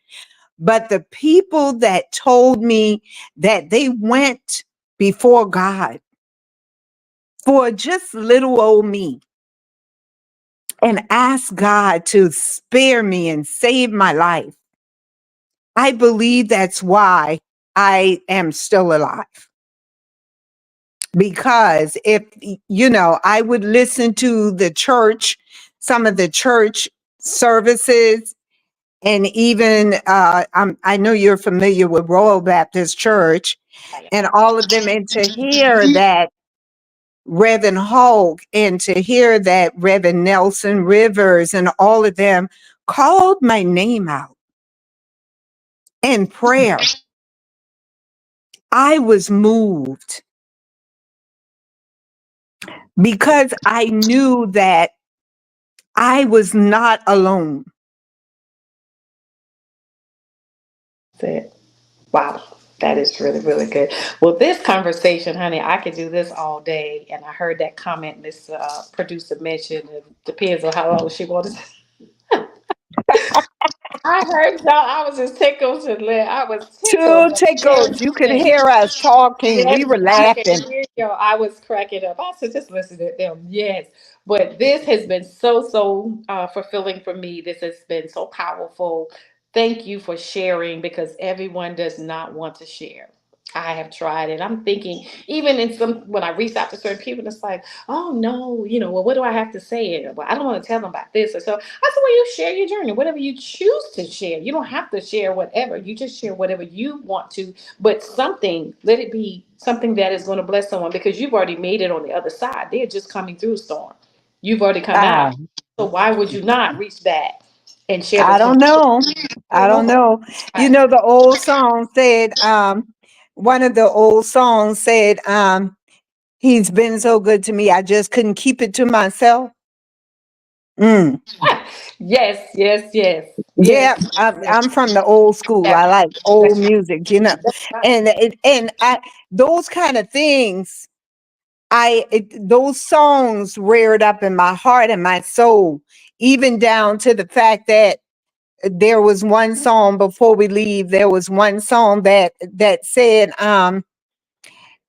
C: But the people that told me that they went before God for just little old me and asked God to spare me and save my life, I believe that's why I am still alive. Because if, I would listen to some of the church services, And even I know you're familiar with Royal Baptist Church and all of them, and to hear that Reverend Hulk and to hear that Reverend Nelson Rivers and all of them called my name out in prayer, I was moved because I knew that I was not alone.
B: That's it. Wow. That is really, really good. Well, this conversation, honey, I could do this all day. And I heard that comment this producer mentioned. It depends on how long she wanted. I heard y'all. I was just tickled to let. I was tickled.
C: Two
B: But
C: tickles. You could
B: yes,
C: hear us talking.
B: yes,
C: We were
B: I can
C: laughing.
B: hear you. I was cracking up. I said, just listen to them. Yes. But this has been so fulfilling for me. This has been so powerful. Thank you for sharing because everyone does not want to share. I have tried it. I'm thinking, even in some, when I reach out to certain people, it's like, oh no, well, what do I have to say? Well, I don't want to tell them about this. Or so I said, well, you share your journey, whatever you choose to share. You don't have to share whatever. You just share whatever you want to, but something, let it be something that is going to bless someone because you've already made it on the other side. They're just coming through a storm. You've already come
C: Ah,
B: out. So why would you not reach back and share the
C: I don't
B: testimony?
C: know. I don't know. You
B: Right.
C: know, the old song said, one of the old songs said, he's been so good to me, I just couldn't keep it to myself. Mm.
B: Yes, yes, yes, yes,
C: Yeah, I'm,
B: yes.
C: I'm from the old school. I
B: That's
C: like old
B: right.
C: music, you know,
B: That's right.
C: and those kind of things. Those songs reared up in my heart and my soul, even down to the fact that there was one song before we leave. There was one song that said,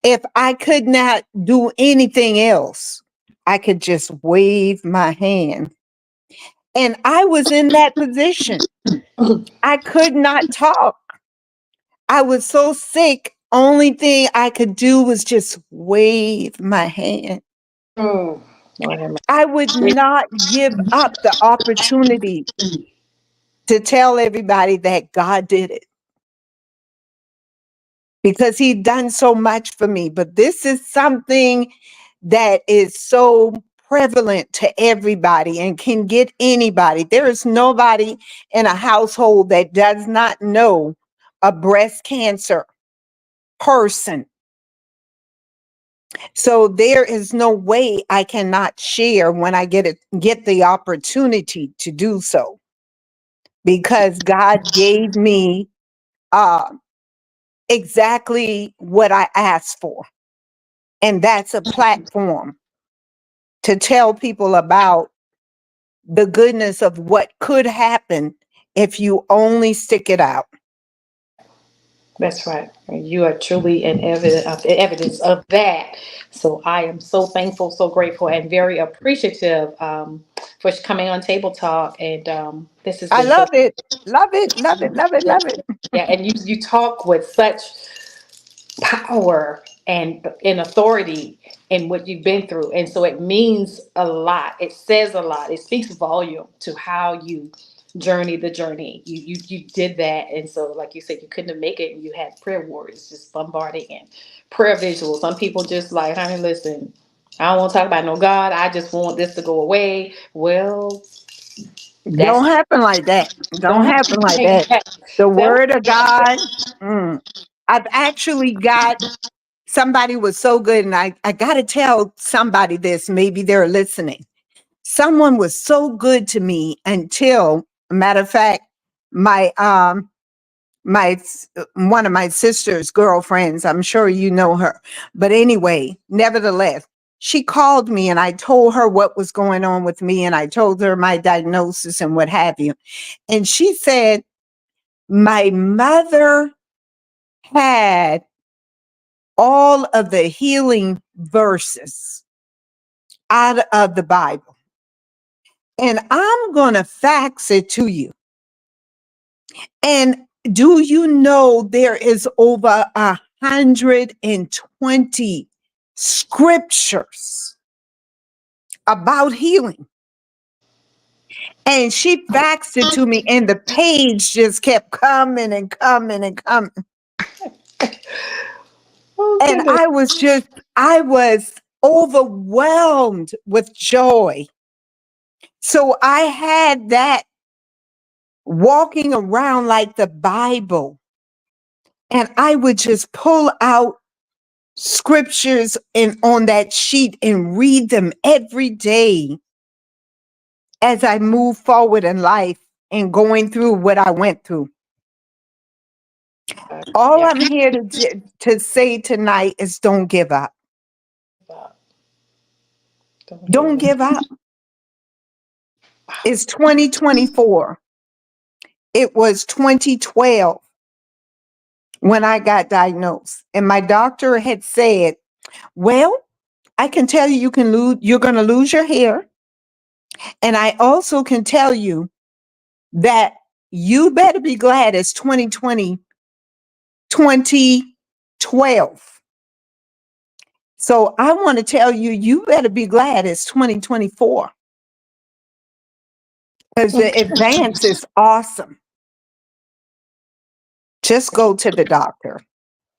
C: "If I could not do anything else, I could just wave my hand." And I was in that position. I could not talk. I was so sick. Only thing I could do was just wave my hand.
B: Mm. Lord have
C: I would not give up the opportunity to tell everybody that God did it because He'd done so much for me. But this is something that is so prevalent to everybody and can get anybody. There is nobody in a household that does not know a breast cancer person. So there is no way I cannot share when I get the opportunity to do so because God gave me uh, exactly what I asked for. And that's a platform to tell people about the goodness of what could happen if you only stick it out.
B: That's right. You are truly an evidence of that. So I am so thankful, so grateful, and very appreciative for coming on Table Talk. And this has
C: I
B: been so.
C: love it. Love it. Love it. Love it. Love it.
B: Yeah, and you talk with such power and authority in what you've been through, and so it means a lot. It says a lot. It speaks volume to how you journey the journey. You did that, and so like you said, you couldn't have make it, and you had prayer warriors just bombarding and prayer visuals. Some people just like, honey, listen. I don't want to talk about no God. I just want this to go away. Well,
C: Don't
B: that's
C: happen like that. Don't
B: don't have
C: happen like
B: to
C: that. The
B: that
C: word of God. mm, I've actually got somebody was so good, and I got to tell somebody this. Maybe they're listening. Someone was so good to me until, matter of fact, my one of my sister's girlfriends. I'm sure you know her, but anyway, nevertheless, she called me and I told her what was going on with me, and I told her my diagnosis and what have you. And she said, my mother had all of the healing verses out of the Bible, and I'm going to fax it to you. And do you know there is over 120 scriptures about healing? And she faxed it to me, and the page just kept coming and coming and coming.
B: Oh
C: And
B: goodness.
C: I was overwhelmed with joy. So I had that walking around like the Bible, and I would just pull out scriptures and on that sheet and read them every day as I move forward in life and going through what I went through. All
B: Yeah.
C: I'm here to say tonight is don't give up.
B: Don't give
C: Don't
B: up.
C: give up. It's 2024. It was 2012 when I got diagnosed. And my doctor had said, well, I can tell you you're going to lose your hair. And I also can tell you that you better be glad it's 2020, 2012. So I want to tell you, you better be glad it's 2024 because the
B: Okay.
C: advance is awesome. Just go to the doctor.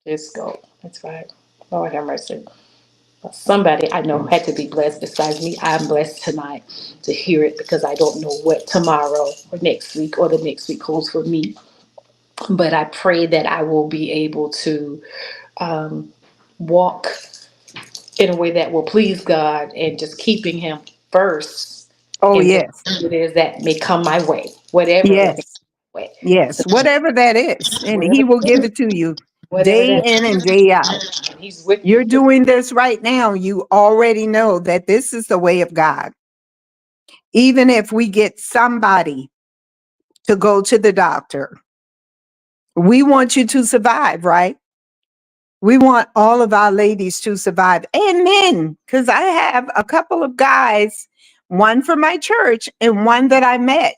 B: Just go. That's right. Lord have mercy. Somebody I know had to be blessed besides me. I'm blessed tonight to hear it because I don't know what tomorrow or next week or the next week holds for me. But I pray that I will be able to um, walk in a way that will please God and just keeping Him first
C: Oh,
B: and
C: yes.
B: whatever it is that may come my way, whatever it may
C: Yes.
B: come my way. So
C: Yes. Whatever that is. And
B: whatever,
C: he will give it to you
B: whatever
C: day
B: that
C: in and day out.
B: is, and He's with
C: You're
B: me.
C: doing this right now. You already know that this is the way of God. Even if we get somebody to go to the doctor, we want you to survive, right? We want all of our ladies to survive and men, because I have a couple of guys, one from my church and one that I met.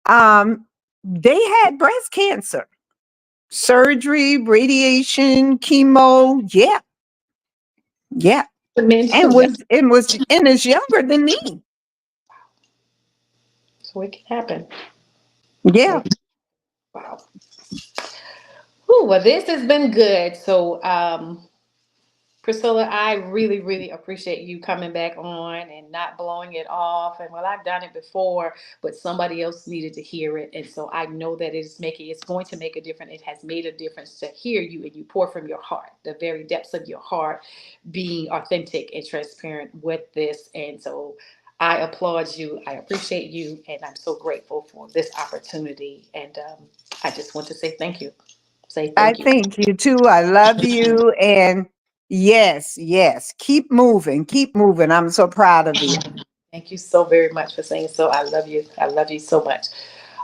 C: Um, they had breast cancer, surgery, radiation, chemo. Yeah, yeah.
B: The men too.
C: And
B: Yeah.
C: is younger than me.
B: So it can happen.
C: Yeah.
B: It, wow. Whew, well, this has been good. So, Priscilla, I really, really appreciate you coming back on and not blowing it off. And well, I've done it before, but somebody else needed to hear it. And so I know that it's going to make a difference. It has made a difference to hear you and you pour from your heart, the very depths of your heart, being authentic and transparent with this. And so I applaud you. I appreciate you. And I'm so grateful for this opportunity. And I just want to say thank you. Say
C: I
B: thank you.
C: thank you too. I love you. And yes, yes, keep moving. Keep moving. I'm so proud of you.
B: Thank you so very much for saying so. I love you. I love you so much.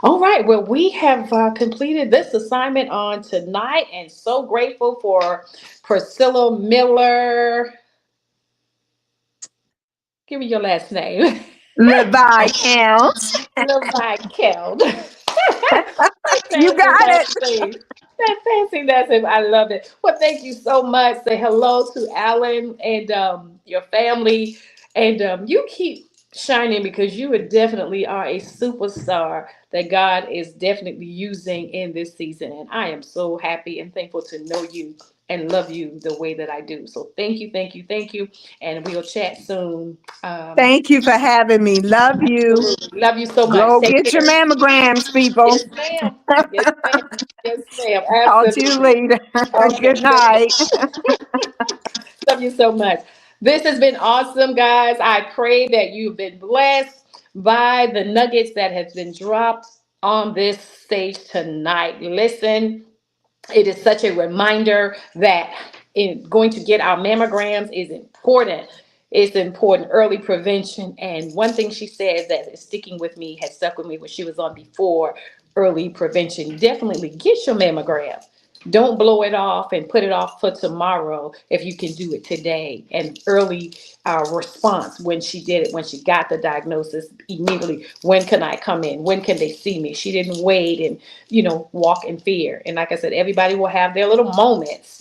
B: All right. Well, we have completed this assignment on tonight and so grateful for Priscilla Miller. Give me your last name.
C: Levi counts.
B: Levi Keld.
C: You
B: Fancy
C: got
B: last
C: it.
B: name. That fancy last name. I love it. Well, thank you so much. Say hello to Alan and your family. And you keep shining because you are definitely are a superstar that God is definitely using in this season. And I am so happy and thankful to know you and love you the way that I do. So thank you, thank you, thank you. And we'll chat soon. Um,
C: Thank you for having me. Love you.
B: Absolutely. Love you so much.
C: Go
B: Take
C: get your
B: care.
C: mammograms, people.
B: Yes, ma'am. Yes, ma'am. Yes, ma'am.
C: Talk to you
B: Absolutely.
C: later.
B: Okay.
C: Good night.
B: Love you so much. This has been awesome, guys. I pray that you've been blessed by the nuggets that have been dropped on this stage tonight. Listen, it is such a reminder that in going to get our mammograms is important. It's important, early prevention. And one thing she said that is sticking with me, has stuck with me when she was on before, early prevention. Definitely get your mammogram. Don't blow it off and put it off for tomorrow if you can do it today. And early response when she did it, when she got the diagnosis, immediately, when can I come in? When can they see me? She didn't wait and, walk in fear. And like I said, everybody will have their little moments,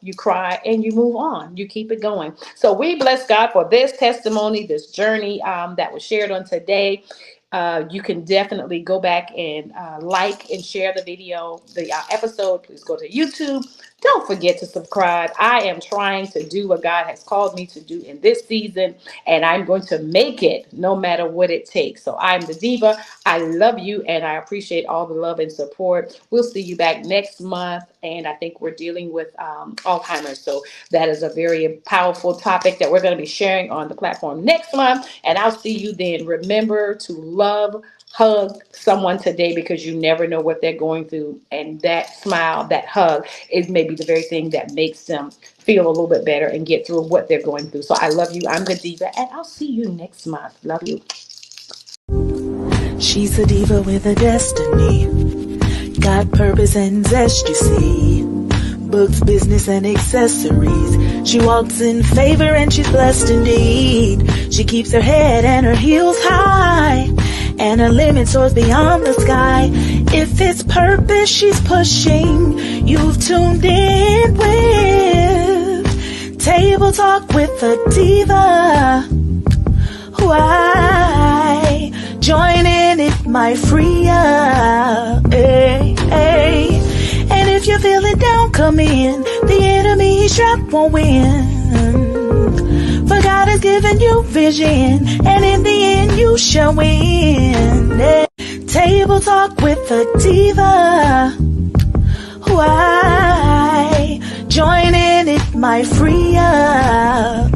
B: you cry and you move on, you keep it going. So we bless God for this testimony, this journey that was shared on today. You can definitely go back and like and share the video, the episode. Please go to YouTube. Don't forget to subscribe. I am trying to do what God has called me to do in this season, and I'm going to make it no matter what it takes. So I'm the Diva. I love you, and I appreciate all the love and support. We'll see you back next month, and I think we're dealing with Alzheimer's. So that is a very powerful topic that we're going to be sharing on the platform next month, and I'll see you then. Remember to love, hug someone today, because you never know what they're going through, and that smile, that hug is maybe the very thing that makes them feel a little bit better and get through what they're going through. So I love you. I'm the Diva, and I'll see you next month. Love you.
A: She's a diva with a destiny, got purpose and zest, you see. Books, business, and accessories. She walks in favor and she's blessed indeed. She keeps her head and her heels high, and her limit soars beyond the sky. If it's purpose she's pushing, you've tuned in with Table Talk with a Diva. Why? Join in, it might free ya. Hey, hey. And if you're feeling down, come in. The enemy he's trapped won't win. For God has given you vision, and in the end you shall win. Yeah. Table Talk with a Diva. Why? Join in, it might free ya.